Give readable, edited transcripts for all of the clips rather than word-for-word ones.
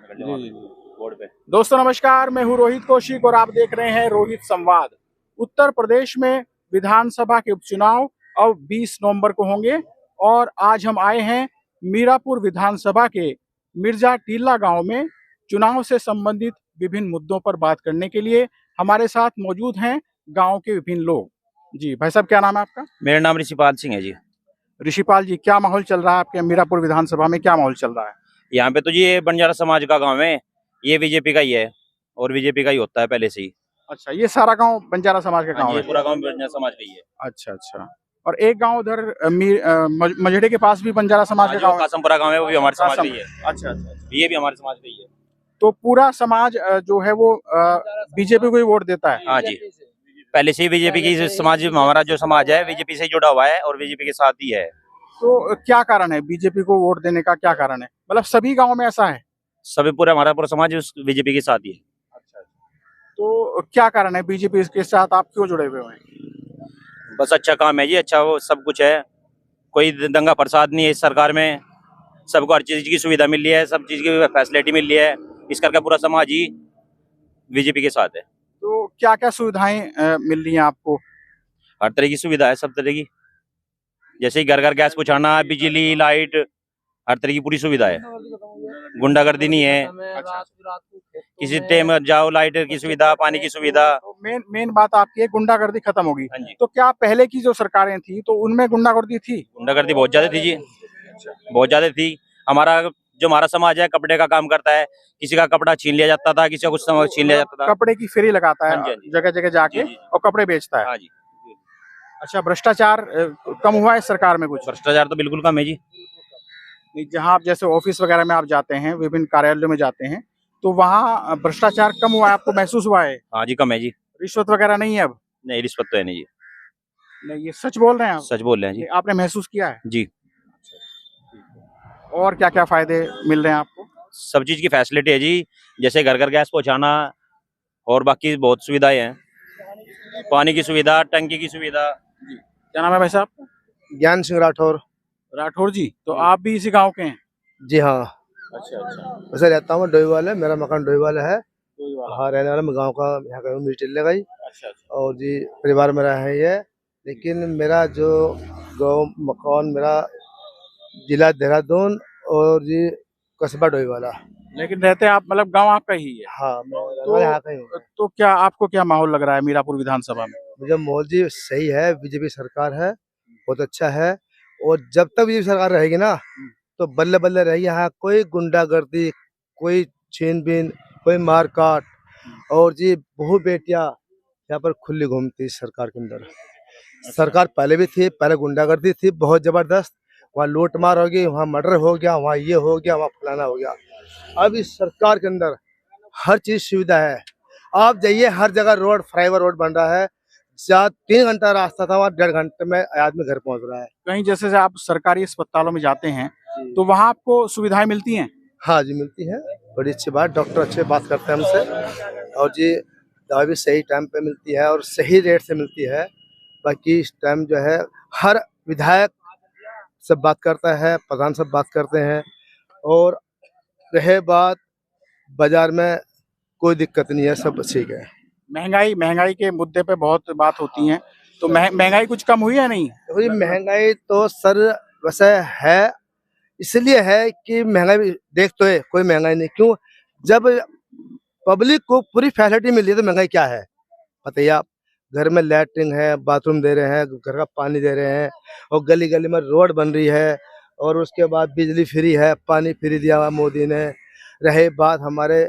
जी board पे। दोस्तों नमस्कार, मैं हूँ रोहित कौशिक और आप देख रहे हैं रोहित संवाद। उत्तर प्रदेश में विधानसभा के उपचुनाव अब 20 नवंबर को होंगे और आज हम आए हैं मीरापुर विधानसभा के मिर्जा टीला गांव में चुनाव से संबंधित विभिन्न मुद्दों पर बात करने के लिए। हमारे साथ मौजूद हैं गांव के विभिन्न लोग। जी भाई साहब, क्या नाम है आपका? मेरा नाम ऋषिपाल सिंह है जी। ऋषिपाल जी, क्या माहौल चल रहा है आपके मीरापुर विधानसभा में? क्या माहौल चल रहा है यहाँ पे? तो जी ये बंजारा समाज का गांव है, ये बीजेपी का ही है और बीजेपी का ही होता है पहले से ही। अच्छा, ये सारा गांव बंजारा समाज का गांव ये है? पूरा गांव बंजारा समाज का ही है। अच्छा अच्छा। और एक गांव उधर मझेड़े के पास भी बंजारा समाज का गांव है? कासमपुरा गांव है, वो भी हमारे समाज का ही है। अच्छा अच्छा। ये भी हमारे समाज का ही है। तो पूरा समाज जो है वो बीजेपी को ही वोट देता है? हाँ जी, पहले से ही बीजेपी की समाज, हमारा जो समाज है बीजेपी से जुड़ा हुआ है और बीजेपी के साथ ही है। तो क्या कारण है बीजेपी को वोट देने का? क्या कारण है, मतलब सभी गाँव में ऐसा है? सभी हमारा पूरा समाज बीजेपी के साथ ही है। अच्छा, तो क्या कारण है बीजेपी के साथ आप क्यों जुड़े हुए हैं? बस अच्छा काम है जी, अच्छा वो सब कुछ है, कोई दंगा प्रसाद नहीं है इस सरकार में, सबको हर चीज की सुविधा मिल रही है, सब चीज की फैसिलिटी मिल रही है, इस करके पूरा समाज ही बीजेपी के साथ है। तो क्या क्या सुविधाएं मिल रही हैं आपको? हर तरह की सुविधा है, सब तरह की, जैसे घर घर गैस पहुंचाना, बिजली, लाइट, हर तरह की पूरी सुविधा है। गुंडागर्दी नहीं है, किसी टाइम जाओ, लाइट की सुविधा, पानी की सुविधा। तो मेन बात आपकी है, गुंडागर्दी खत्म होगी। हाँ जी। तो क्या पहले की जो सरकारें थी तो उनमें गुंडागर्दी थी? गुंडागर्दी बहुत ज्यादा थी जी, बहुत ज्यादा थी। हमारा समाज है, कपड़े का काम करता है, किसी का कपड़ा छीन लिया जाता था, किसी का कुछ छीन लिया जाता था। कपड़े की फेरी लगाता है हाँ जी। जगह जगह जाके जी। और कपड़े बेचता है। हाँ जी। अच्छा, भ्रष्टाचार कम हुआ है सरकार में कुछ? भ्रष्टाचार तो बिल्कुल कम है जी। जहाँ आप जैसे ऑफिस वगैरह में आप जाते हैं, विभिन्न कार्यालयों में जाते हैं, तो वहाँ भ्रष्टाचार कम हुआ है, आपको महसूस हुआ है? हाँ जी, कम है जी। रिश्वत वगैरह नहीं है अब? नहीं, रिश्वत तो है नहीं जी। नहीं, ये सच बोल रहे हैं आप? सच बोल रहे हैं जी। आपने महसूस किया है जी। और क्या क्या फायदे मिल रहे हैं आपको? सब चीज की फैसिलिटी है जी, जैसे घर घर गैस पहुंचाना और बाकी बहुत सुविधाएं हैं, पानी की सुविधा, टंकी की सुविधा। क्या नाम है भाई साहब? ज्ञान सिंह राठौर। राठौर जी, तो आप भी इसी गांव के हैं? जी हाँ, अच्छा अच्छा। वैसे रहता हूँ डोईवाल है, मेरा मकान डोईवाल है। कोई वाला। हाँ, रहने वाला मैं गांव का, यहाँ का हूँ, टिल्ले का ही। अच्छा अच्छा। और जी परिवार मेरा है ये, लेकिन मेरा जो गाँव मकान मेरा जिला देहरादून और जी कस्बा डोईवाला। लेकिन रहते आप मतलब गांव आपका ही है? हाँ, मैं यहाँ का ही हूँ। तो क्या आपको क्या माहौल लग रहा है मीरापुर विधानसभा में? मुझे माहौल जी सही है, बीजेपी सरकार है, बहुत अच्छा है। और जब तक बीजेपी सरकार रहेगी ना तो बल्ले बल्ले रहेगी। यहाँ कोई गुंडागर्दी, कोई छीनबीन, कोई मारकाट। और जी बहु बेटियां यहाँ पर खुली घूमती सरकार के अंदर। सरकार पहले भी थी, पहले गुंडागर्दी थी बहुत जबरदस्त, वहाँ लूट मार हो गई, वहाँ मर्डर हो गया, वहाँ ये हो गया, वहाँ फलाना हो गया। अब इस सरकार के अंदर हर चीज सुविधा है। आप जाइए, हर जगह रोड, फ्लाईओवर रोड बन रहा है। 3 घंटा रास्ता था, वहाँ 1.5 घंटे में आदमी घर पहुँच रहा है। कहीं जैसे आप सरकारी अस्पतालों में जाते हैं तो वहाँ आपको सुविधाएं मिलती हैं? हाँ जी, मिलती है, बड़ी अच्छी बात, डॉक्टर अच्छे बात करते हैं हमसे। और जी दवा भी सही टाइम पे मिलती है और सही रेट से मिलती है। बाकी इस टाइम जो है हर विधायक सब बात करता है, प्रधान सब बात करते हैं। और रहे बात बाजार में, कोई दिक्कत नहीं है, सब ठीक है। महंगाई के मुद्दे पे बहुत बात होती है, तो महंगाई कुछ कम हुई है नहीं? देखो ये महंगाई तो सर वैसे है, इसलिए है कि महंगाई देख तो है, कोई महंगाई नहीं क्यों, जब पब्लिक को पूरी फैसिलिटी मिल रही है तो महंगाई क्या है बताइए आप। घर में लैट्रिन है, बाथरूम दे रहे हैं, घर का पानी दे रहे हैं, और गली गली में रोड बन रही है, और उसके बाद बिजली फ्री है, पानी फ्री दिया हुआ मोदी ने। रहे बात हमारे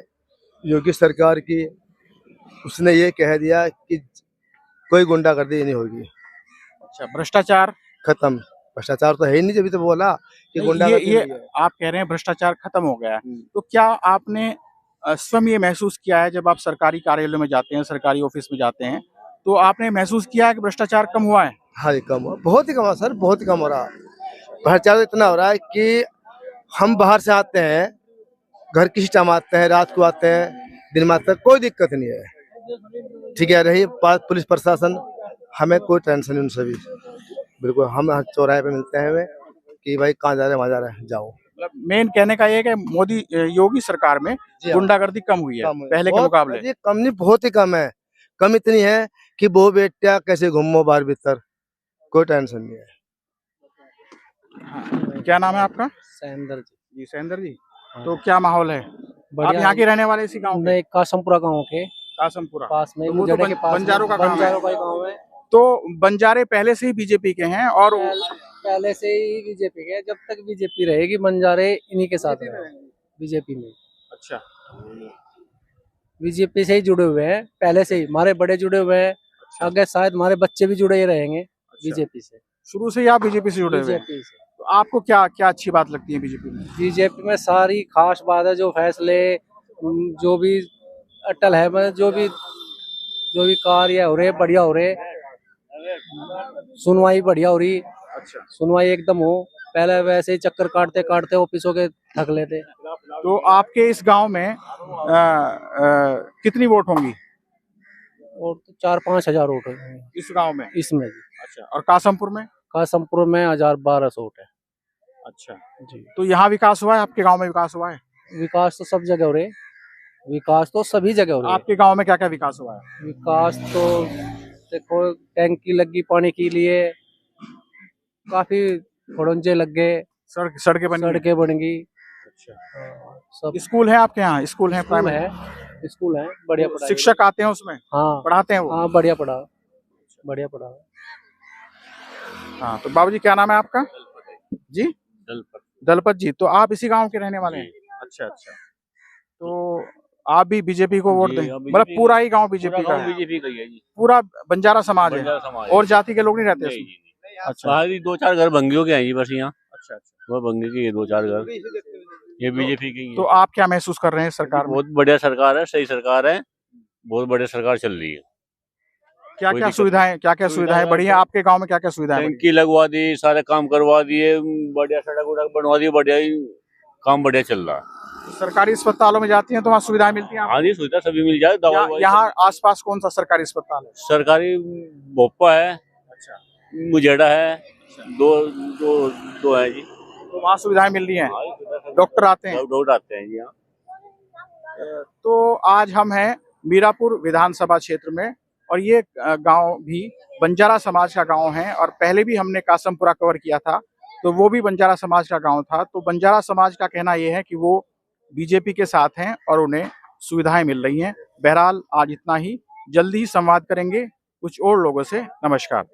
योगी सरकार की, उसने ये कह दिया कि कोई गुंडागर्दी नहीं होगी। अच्छा, भ्रष्टाचार खत्म, भ्रष्टाचार तो है ही नहीं, जब भी तो बोला कि गुंडागर्दी ये नहीं है। आप कह रहे हैं भ्रष्टाचार खत्म हो गया है, तो क्या आपने स्वयं ये महसूस किया है जब आप सरकारी कार्यालयों में जाते हैं, सरकारी ऑफिस में जाते हैं, तो आपने महसूस किया है कि भ्रष्टाचार कम हुआ है? हाँ जी, कम हुआ, बहुत ही कम हुआ सर, बहुत ही कम हो रहा। भ्रष्टाचार इतना हो रहा है कि हम बाहर से आते हैं, घर किसी टाइम आते हैं, रात को आते हैं, दिन में आते हैं, कोई दिक्कत नहीं है। ठीक है, रही बात पुलिस प्रशासन, हमें कोई टेंशन नहीं उनसे भी, बिल्कुल। हम चौराहे पे मिलते हैं हमें कि भाई कहाँ जा रहे हैं, वहाँ जा रहे हैं, जाओ। मतलब मेन कहने का ये है कि मोदी योगी सरकार में जी हाँ, गुंडागर्दी कम हुई है कम है। पहले के बहुत- मुकाबले। ये कम नहीं, बहुत ही कम है। कम इतनी है कि वो बेटा कैसे घूमो बाहर भीतर, कोई टेंशन नहीं है। हाँ, क्या नाम है आपका? सैंदर जी। जी सैंदर जी। हाँ। तो क्या माहौल है? आप बढ़िया यहाँ के रहने वाले इसी गांव के? नहीं, कासमपुरा गाँव के कासमपुरा पास में, तो वो तो मुजड़े के पास में, बंजारों का काम है। बंजारों का ही गाँव है। तो बंजारे पहले से ही बीजेपी के हैं और पहले से ही बीजेपी के, जब तक बीजेपी रहेगी बंजारे इन्हीं के साथ रहेंगे बीजेपी में। अच्छा बीजेपी से ही जुड़े हुए हैं, पहले से ही हमारे बड़े जुड़े हुए हैं। आगे शायद हमारे बच्चे भी जुड़े ही रहेंगे बीजेपी से। शुरू से ही आप बीजेपी से जुड़े हुए हैं। बीजेपी से। तो आपको क्या क्या अच्छी बात लगती है बीजेपी में? बीजेपी में सारी खास बात है, जो फैसले जो भी अटल है, मतलब जो भी कार्य हो रहे बढ़िया हो रहे, सुनवाई बढ़िया हो रही। अच्छा सुनवाई एकदम हो, पहले वैसे ही चक्कर काटते काटते ऑफिसों के थक लेते। तो आपके इस गांव में कितनी वोट होंगी और तो 4-5 हजार वोट है इस गांव में? इसमें जी। अच्छा और कासमपुर में? कासमपुर में 1200 वोट है अच्छा जी। तो यहाँ विकास हुआ है? आपके गांव में विकास हुआ है? विकास तो सब जगह हो रहे, विकास तो सभी जगह हो रहे। आपके गांव में क्या क्या विकास हुआ है? विकास तो देखो, टैंकी लगी पानी के लिए, काफी खड़ंजे लग गए, सड़कें बनी हैं? सड़कें बन गई। अच्छा सब स्कूल है आपके यहाँ? स्कूल है? स्कूल प्राइमरी है, स्कूल है, बढ़िया पढ़ाई। शिक्षक आते हैं उसमें? हाँ पढ़ाते हैं वो? हाँ, बढ़िया पढ़ा, बढ़िया पढ़ा। हाँ तो बाबूजी क्या नाम है आपका? जी दलपत जी। तो आप इसी गांव के रहने वाले हैं? अच्छा अच्छा। तो आप भी बीजेपी को वोट दें? मतलब पूरा ही गांव बीजेपी का है? बीजेपी का ही है जी। पूरा बंजारा समाज है समाज और जाति के लोग नहीं रहते नहीं, इसमें? नहीं। अच्छा बाहर ही 2-4 घर भंगियों के हैं जी बस यहाँ। अच्छा अच्छा। वो भंगे के 2-4 घर, ये बीजेपी के ही तो है। आप क्या महसूस कर रहे हैं सरकार में? बहुत बढ़िया सरकार है, सही सरकार है, बहुत बढ़िया सरकार चल रही है। क्या कोई क्या दिक्कत सुविधाएं, क्या क्या सुविधाएं बढ़ी हैं आपके गांव में? क्या क्या सुविधाएं बढ़ी? टंकी लगवा दी, सारे काम करवा दिए, बढ़िया सड़क उड़क बनवा दी, बढ़िया ही काम बढ़िया चल रहा है। सरकारी अस्पतालों में जाती हैं तो वहाँ सुविधाएं मिलती हैं आपको? हाँ जी, सुविधा सभी मिल जाए, दवा यहाँ आसपास कौन सा सरकारी अस्पताल है? सरकारी भोपा है, अच्छा मुजेड़ा है, दो है जी। तो वहाँ सुविधाएं मिल रही हैं, हाँ, डॉक्टर आते हैं? डॉक्टर आते हैं जी यहाँ। तो आज हम हैं मीरापुर विधानसभा क्षेत्र में और ये गांव भी बंजारा समाज का गांव है और पहले भी हमने कासमपुरा कवर किया था तो वो भी बंजारा समाज का गांव था। तो बंजारा समाज का कहना ये है कि वो बीजेपी के साथ हैं और उन्हें सुविधाएं मिल रही हैं। बहरहाल आज इतना ही, जल्दी ही संवाद करेंगे कुछ और लोगों से। नमस्कार।